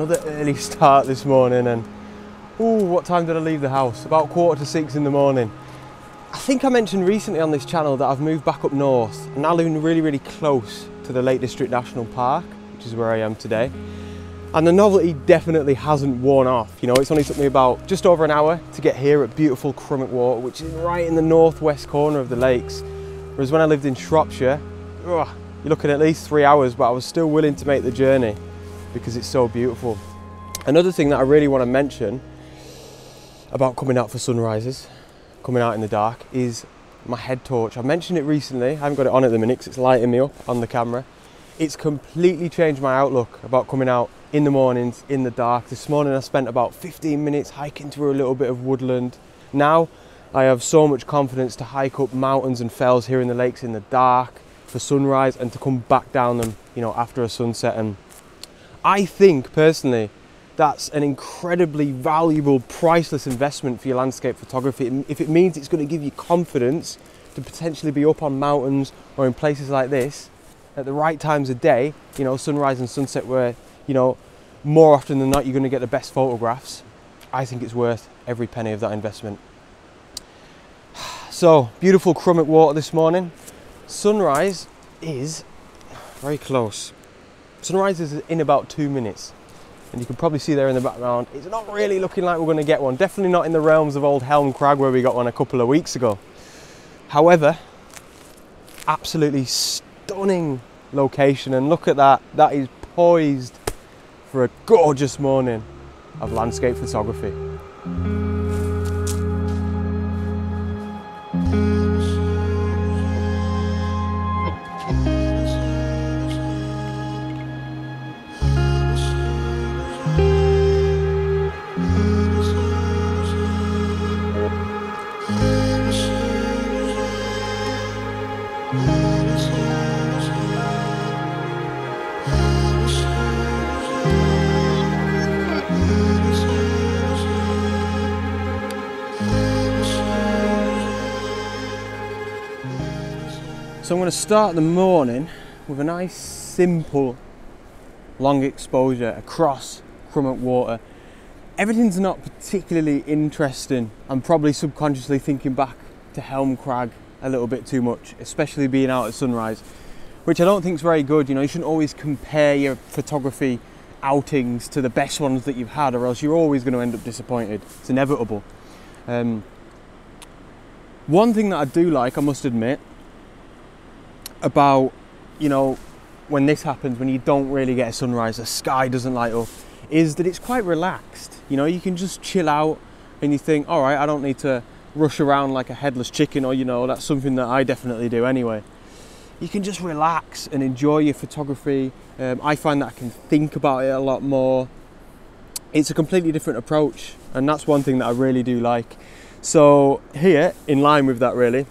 Another early start this morning, and what time did I leave the house? About 5:45 in the morning. I think I mentioned recently on this channel that I've moved back up north and now living really close to the Lake District National Park, which is where I am today. And the novelty definitely hasn't worn off. You know, it's only took me about just over an hour to get here at beautiful Crummock Water, which is right in the northwest corner of the lakes. Whereas when I lived in Shropshire, you're looking at least 3 hours, but I was still willing to make the journey because it's so beautiful. Another thing that I really want to mention about coming out for sunrises, coming out in the dark, is my head torch. I mentioned it recently. I haven't got it on at the minute because it's lighting me up on the camera. It's completely changed my outlook about coming out in the mornings in the dark. This morning I spent about 15 minutes hiking through a little bit of woodland. Now I have so much confidence to hike up mountains and fells here in the lakes in the dark for sunrise and to come back down them, you know, after a sunset. And I think personally that's an incredibly valuable, priceless investment for your landscape photography. If it means it's going to give you confidence to potentially be up on mountains or in places like this at the right times of day, you know, sunrise and sunset, where, you know, more often than not you're going to get the best photographs, I think it's worth every penny of that investment. So, beautiful Crummock Water this morning. Sunrise is very close. Sunrise is in about 2 minutes. And you can probably see there in the background, it's not really looking like we're going to get one. Definitely not in the realms of Old Helm Crag where we got one a couple of weeks ago. However, absolutely stunning location, and look at that. That is poised for a gorgeous morning of landscape photography. So I'm going to start the morning with a nice, simple, long exposure across Crummock Water. Everything's not particularly interesting. I'm probably subconsciously thinking back to Helm Crag a little bit too much, especially being out at sunrise, which I don't think is very good. You know, you shouldn't always compare your photography outings to the best ones that you've had, or else you're always going to end up disappointed. It's inevitable. One thing that I do like, I must admit, about, you know, when this happens, when you don't really get a sunrise, the sky doesn't light up, is that it's quite relaxed. You know, you can just chill out and you think, all right, I don't need to rush around like a headless chicken, or, you know, that's something that I definitely do anyway. You can just relax and enjoy your photography. I find that I can think about it a lot more. It's a completely different approach, and that's one thing that I really do like. So here, in line with that really,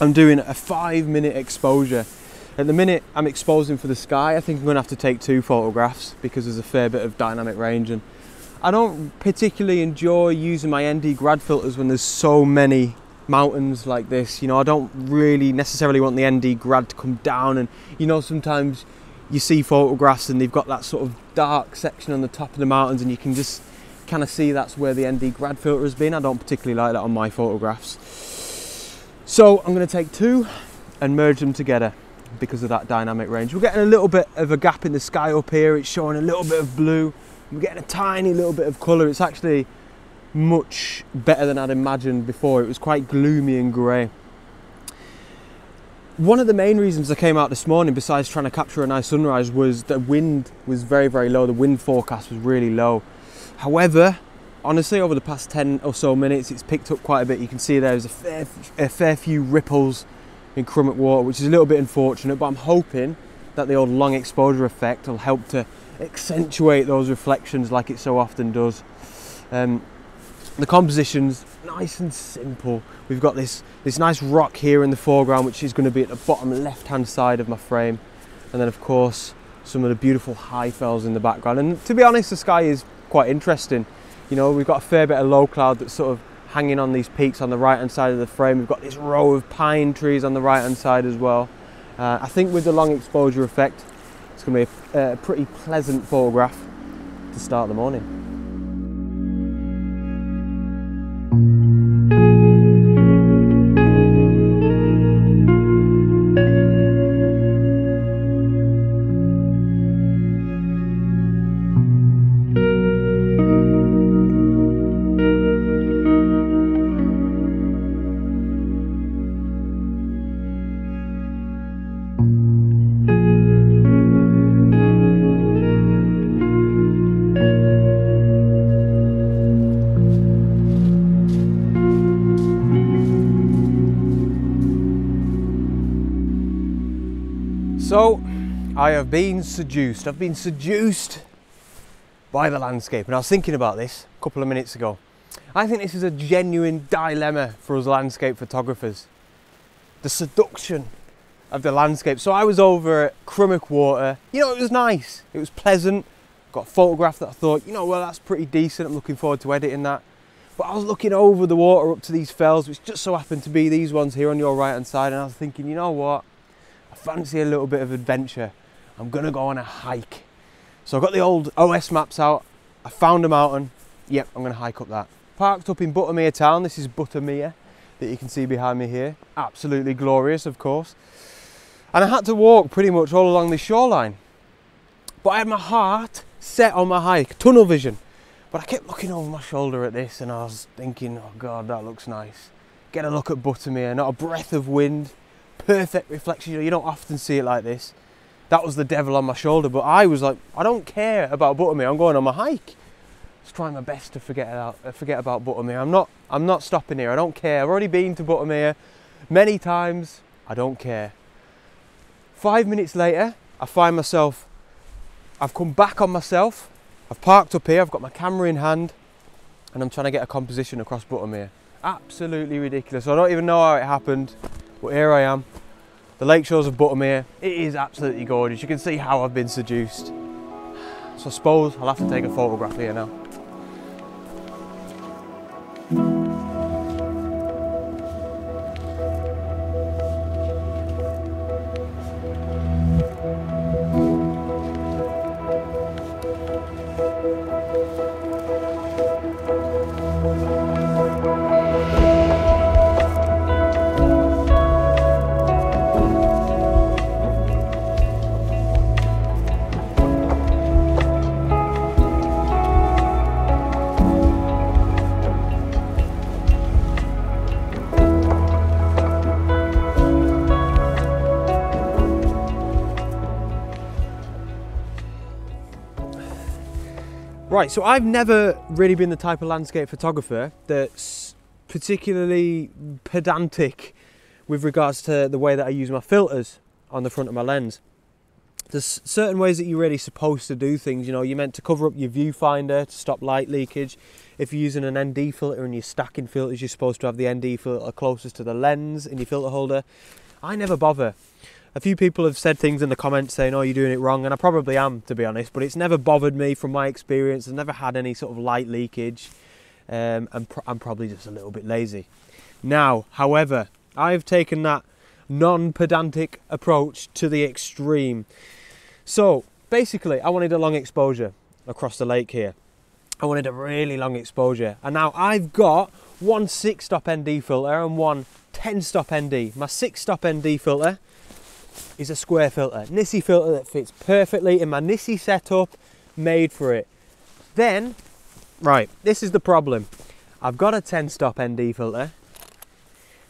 I'm doing a 5-minute exposure. At the minute I'm exposing for the sky. I think I'm going to have to take 2 photographs because there's a fair bit of dynamic range, and I don't particularly enjoy using my ND grad filters when there's so many mountains like this. You know, I don't really necessarily want the ND grad to come down, and you know, sometimes you see photographs and they've got that sort of dark section on the top of the mountains and you can just kind of see that's where the ND grad filter has been. I don't particularly like that on my photographs. So I'm going to take 2 and merge them together because of that dynamic range. We're getting a little bit of a gap in the sky up here. It's showing a little bit of blue. We're getting a tiny little bit of colour. It's actually much better than I'd imagined before. It was quite gloomy and grey. One of the main reasons I came out this morning, besides trying to capture a nice sunrise, was the wind was very low. The wind forecast was really low. However, honestly, over the past 10 or so minutes, it's picked up quite a bit. You can see there's a fair few ripples in Crummock Water, which is a little bit unfortunate, but I'm hoping that the old long exposure effect will help to accentuate those reflections like it so often does. The composition's nice and simple. We've got this nice rock here in the foreground, which is going to be at the bottom left-hand side of my frame. And then, of course, some of the beautiful high fells in the background. And to be honest, the sky is quite interesting. You know, we've got a fair bit of low cloud that's sort of hanging on these peaks on the right-hand side of the frame. We've got this row of pine trees on the right-hand side as well. I think with the long exposure effect, it's going to be a pretty pleasant photograph to to start the morning. So, I have been seduced. I've been seduced by the landscape. And I was thinking about this a couple of minutes ago. I think this is a genuine dilemma for us landscape photographers. The seduction of the landscape. So I was over at Crummock Water. You know, it was nice. It was pleasant. Got a photograph that I thought, you know, well, that's pretty decent. I'm looking forward to editing that. But I was looking over the water up to these fells, which just so happened to be these ones here on your right hand side. And I was thinking, you know what? I fancy a little bit of adventure. I'm gonna go on a hike. So I got the old OS maps out. I found a mountain. Yep, I'm gonna hike up that. Parked up in Buttermere town. This is Buttermere that you can see behind me here. Absolutely glorious, of course. And I had to walk pretty much all along the shoreline. But I had my heart set on my hike, tunnel vision. But I kept looking over my shoulder at this and I was thinking, oh God, that looks nice. Get a look at Buttermere, not a breath of wind. Perfect reflection, you know, you don't often see it like this. That was the devil on my shoulder, but I was like, I don't care about Buttermere, I'm going on my hike. Just trying my best to forget about Buttermere. I'm not stopping here, I don't care. I've already been to Buttermere many times, I don't care. 5 minutes later, I find myself, I've come back on myself, I've parked up here, I've got my camera in hand, and I'm trying to get a composition across Buttermere. Absolutely ridiculous. I don't even know how it happened. But here I am, the lake shores of Buttermere. It is absolutely gorgeous. You can see how I've been seduced. So I suppose I'll have to take a photograph here now. Right, so I've never really been the type of landscape photographer that's particularly pedantic with regards to the way that I use my filters on the front of my lens. There's certain ways that you're really supposed to do things. You know, you're meant to cover up your viewfinder to stop light leakage. If you're using an ND filter and you're stacking filters, you're supposed to have the ND filter closest to the lens in your filter holder. I never bother. A few people have said things in the comments saying, oh, you're doing it wrong, and I probably am, to be honest, but it's never bothered me from my experience. I've never had any sort of light leakage, and I'm probably just a little bit lazy. Now, however, I've taken that non-pedantic approach to the extreme. So, basically, I wanted a long exposure across the lake here. I wanted a really long exposure, and now I've got one 6-stop ND filter and one 10-stop ND. My 6-stop ND filter is a square filter, Nissi filter that fits perfectly in my Nissi setup, made for it. Then, right, this is the problem. I've got a 10-stop ND filter,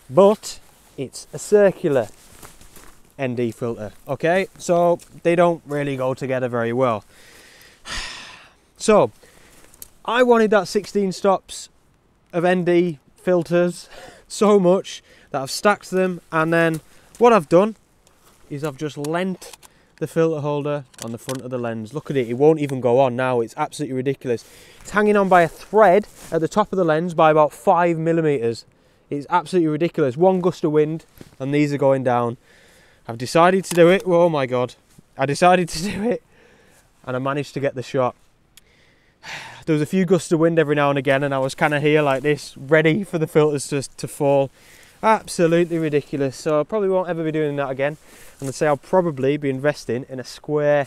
but it's a circular ND filter, okay? So they don't really go together very well. So I wanted that 16 stops of ND filters so much that I've stacked them, and then what I've done is I've just lent the filter holder on the front of the lens. Look at it, it won't even go on now. It's absolutely ridiculous. It's hanging on by a thread at the top of the lens by about 5mm. It's absolutely ridiculous. One gust of wind and these are going down. I've decided to do it. Oh my God. I decided to do it and I managed to get the shot. There was a few gusts of wind every now and again and I was kind of here like this, ready for the filters to fall. Absolutely ridiculous. So I probably won't ever be doing that again. And I'd say I'll probably be investing in a square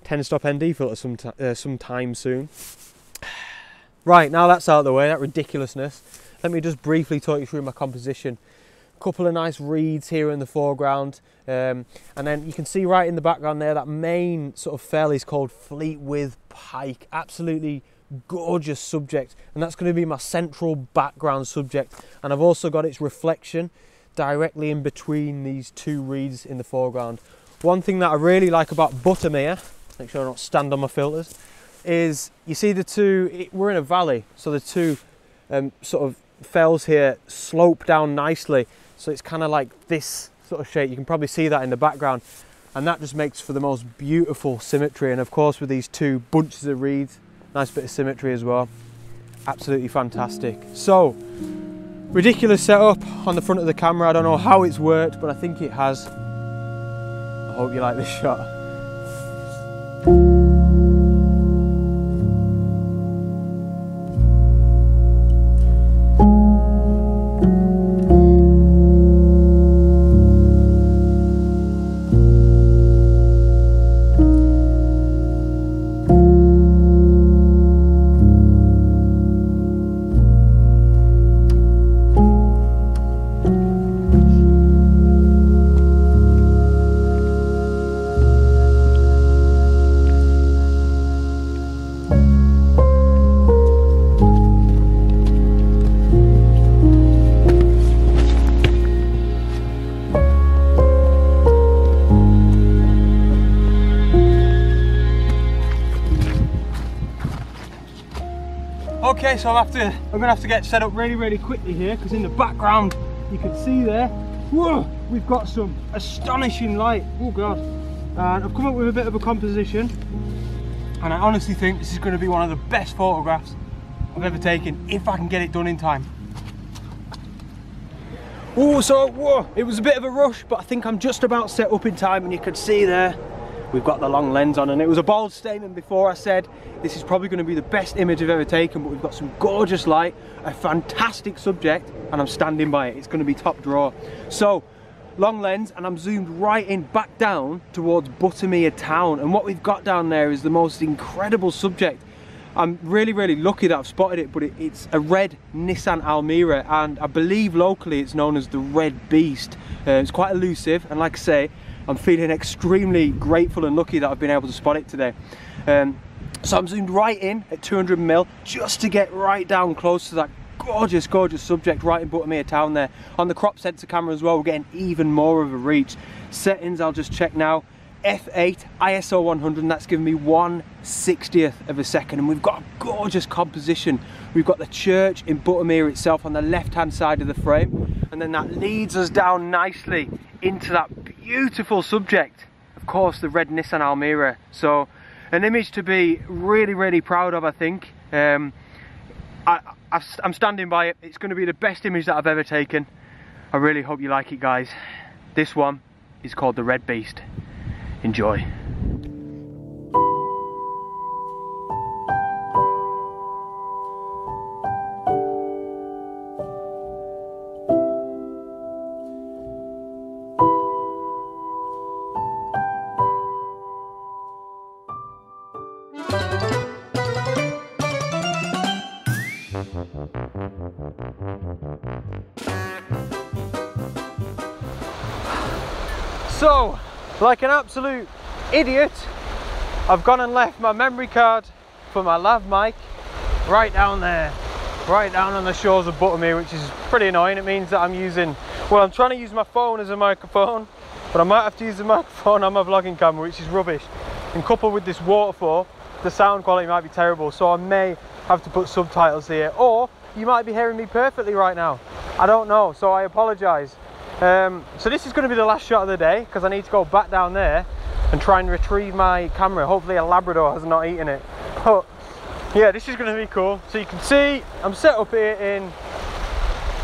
10-stop ND filter sometime soon. Right, now that's out of the way, that ridiculousness, let me just briefly talk you through my composition. Couple of nice reeds here in the foreground, and then you can see right in the background there, that main sort of fell is called Fleetwith Pike. Absolutely gorgeous subject, and that's going to be my central background subject. And I've also got its reflection directly in between these two reeds in the foreground. One thing that I really like about Buttermere, make sure I don't stand on my filters, is you see the two, we're in a valley, so the two sort of fells here slope down nicely, so it's kind of like this sort of shape. You can probably see that in the background, and that just makes for the most beautiful symmetry. And of course with these two bunches of reeds, nice bit of symmetry as well, absolutely fantastic. So ridiculous setup on the front of the camera. I don't know how it's worked, but I think it has. I hope you like this shot. Okay, so I'm gonna have to get set up really quickly here, because in the background you can see there, whoa, we've got some astonishing light. Oh god. And I've come up with a bit of a composition, and I honestly think this is going to be one of the best photographs I've ever taken, if I can get it done in time. Oh, so whoa, it was a bit of a rush, but I think I'm just about set up in time, and you can see there we've got the long lens on, and it was a bold statement before. I said this is probably going to be the best image I've ever taken, but we've got some gorgeous light, a fantastic subject, and I'm standing by it. It's going to be top draw. So long lens, and I'm zoomed right in back down towards Buttermere town, and what we've got down there is the most incredible subject. I'm really lucky that I've spotted it, but it's a red Nissan Almera, and I believe locally it's known as the Red Beast. It's quite elusive, and like I say, I'm feeling extremely grateful and lucky that I've been able to spot it today. So I'm zoomed right in at 200mm just to get right down close to that gorgeous subject right in Buttermere town there. On the crop sensor camera as well, we're getting even more of a reach. Settings, I'll just check now. F8, ISO 100, and that's giving me 1/60th of a second. And we've got a gorgeous composition. We've got the church in Buttermere itself on the left-hand side of the frame, and then that leads us down nicely into that beautiful subject, of course, the red Nissan Almera. So an image to be really proud of, I think. I'm standing by it. It's going to be the best image that I've ever taken. I really hope you like it, guys. This one is called the Red Beast. Enjoy. So, like an absolute idiot, I've gone and left my memory card for my lav mic right down there, right down on the shores of Buttermere, which is pretty annoying. It means that I'm trying to use my phone as a microphone, but I might have to use the microphone on my vlogging camera, which is rubbish. And coupled with this waterfall, the sound quality might be terrible, so I may have to put subtitles here, or you might be hearing me perfectly right now. I don't know, so I apologise. So this is going to be the last shot of the day, because I need to go back down there and try and retrieve my camera. Hopefully a Labrador has not eaten it. But yeah, this is going to be cool. So you can see I'm set up here in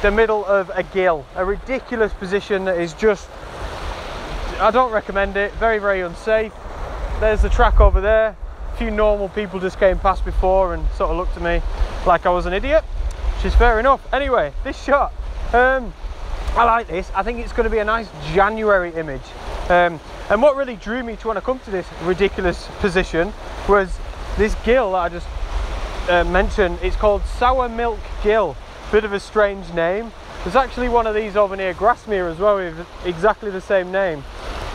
the middle of a gill, a ridiculous position that is just, I don't recommend it. Very unsafe. There's the track over there. A few normal people just came past before and sort of looked at me like I was an idiot, which is fair enough. Anyway, this shot, I like this. I think it's going to be a nice January image. And what really drew me to want to come to this ridiculous position was this gill that I just mentioned. It's called Sour Milk Gill. Bit of a strange name. There's actually one of these over near Grasmere as well with exactly the same name.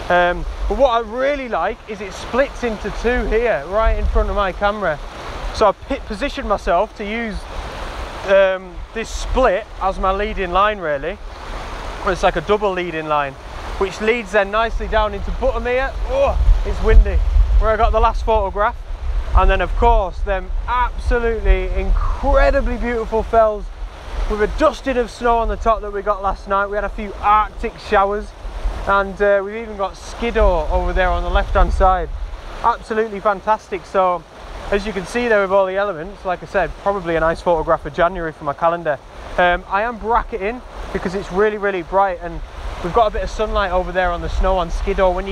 But what I really like is it splits into two here, right in front of my camera. So I positioned myself to use this split as my leading line, really. It's like a double leading line, which leads then nicely down into Buttermere. Oh, it's windy, where I got the last photograph. And then of course, them absolutely incredibly beautiful fells with a dusting of snow on the top that we got last night. We had a few Arctic showers, and we've even got Skiddaw over there on the left hand side. Absolutely fantastic. So as you can see there with all the elements, like I said, probably a nice photograph for January for my calendar. I am bracketing because it's really, really bright, and we've got a bit of sunlight over there on the snow on Skiddaw. When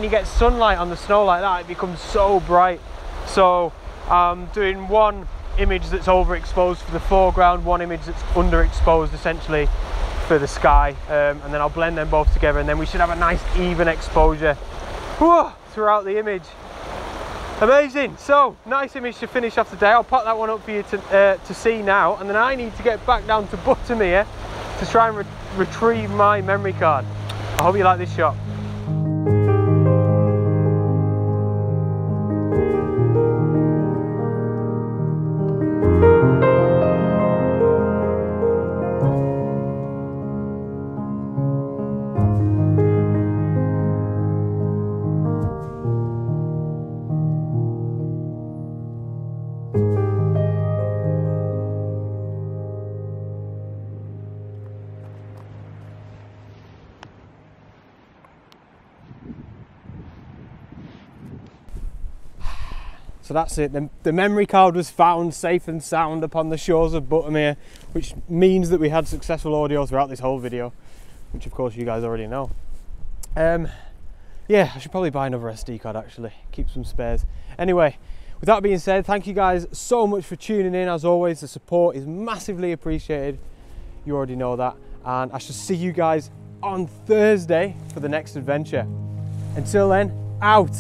you get sunlight on the snow like that, it becomes so bright. So I'm doing one image that's overexposed for the foreground, one image that's underexposed essentially for the sky, and then I'll blend them both together, and then we should have a nice even exposure throughout the image. Amazing. So nice image to finish off the day. I'll pop that one up for you to see now, and then I need to get back down to Buttermere to try and retrieve my memory card. I hope you like this shot. So that's it, the memory card was found safe and sound upon the shores of Buttermere, which means that we had successful audio throughout this whole video, which of course you guys already know. Yeah, I should probably buy another SD card actually, keep some spares. Anyway, with that being said, thank you guys so much for tuning in. As always, the support is massively appreciated. You already know that. And I shall see you guys on Thursday for the next adventure. Until then, out.